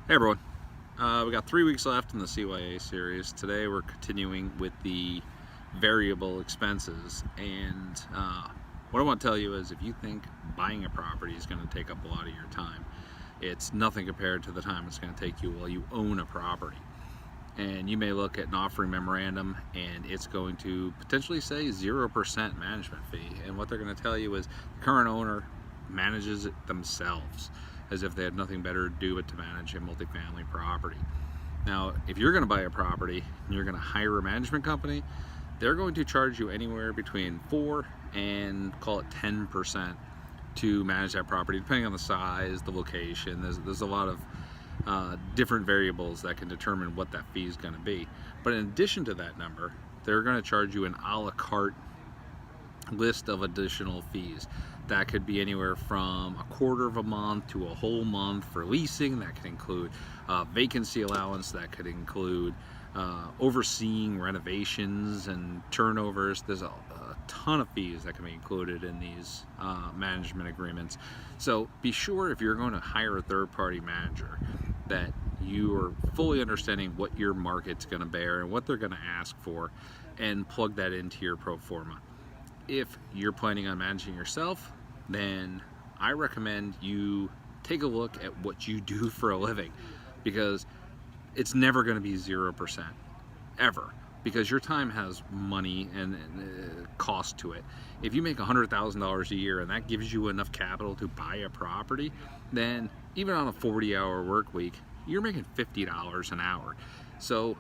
Hey everyone, we got 3 weeks left in the CYA series. Today we're continuing with the variable expenses, and what I want to tell you is if you think buying a property is going to take up a lot of your time, it's nothing compared to the time it's going to take you while you own a property. And you may look at an offering memorandum and it's going to potentially say 0% management fee, and what they're going to tell you is the current owner manages it themselves, as if they had nothing better to do but to manage a multifamily property. Now, if you're going to buy a property and you're going to hire a management company, they're going to charge you anywhere between 4 and call it 10% to manage that property, depending on the size, the location. There's a lot of different variables that can determine what that fee is going to be. But in addition to that number, they're going to charge you an a la carte list of additional fees. That could be anywhere from a quarter of a month to a whole month for leasing. That could include vacancy allowance. That could include overseeing renovations and turnovers. There's a ton of fees that can be included in these management agreements. So be sure, if you're going to hire a third-party manager, that you are fully understanding what your market's going to bear and what they're going to ask for, and plug that into your pro forma. If you're planning on managing yourself, then I recommend you take a look at what you do for a living, because it's never going to be 0% ever, because your time has money and cost to it. If you make $100,000 a year and that gives you enough capital to buy a property, then even on a 40-hour work week, you're making $50 an hour. So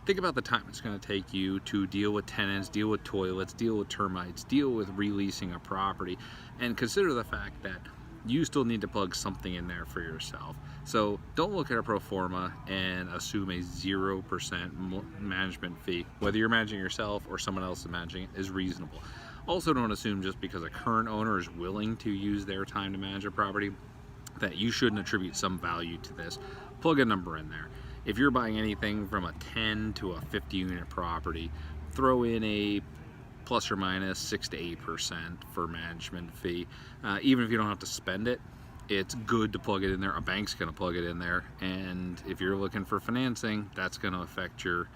think about the time it's going to take you to deal with tenants, deal with toilets, deal with termites, deal with releasing a property, and consider the fact that you still need to plug something in there for yourself. So don't look at a pro forma and assume a 0% management fee, whether you're managing yourself or someone else is managing it, is reasonable. Also, don't assume just because a current owner is willing to use their time to manage a property that you shouldn't attribute some value to this. Plug a number in there. If you're buying anything from a 10 to a 50 unit property, throw in a plus or minus 6 to 8% for management fee. Even if you don't have to spend it, it's good to plug it in there. A bank's going to plug it in there, and if you're looking for financing, that's going to affect your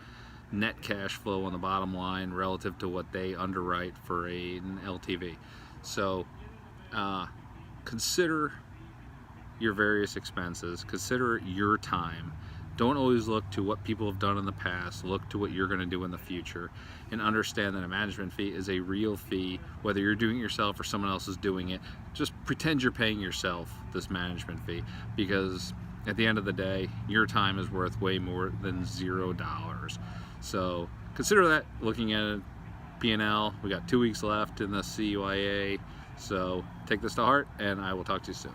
net cash flow on the bottom line relative to what they underwrite for an LTV. So consider your various expenses, consider your time. Don't always look to what people have done in the past. Look to what you're going to do in the future, and understand that a management fee is a real fee, whether you're doing it yourself or someone else is doing it. Just pretend you're paying yourself this management fee, because at the end of the day, your time is worth way more than $0. So consider that looking at P&L. We got 2 weeks left in the CYA, so take this to heart, and I will talk to you soon.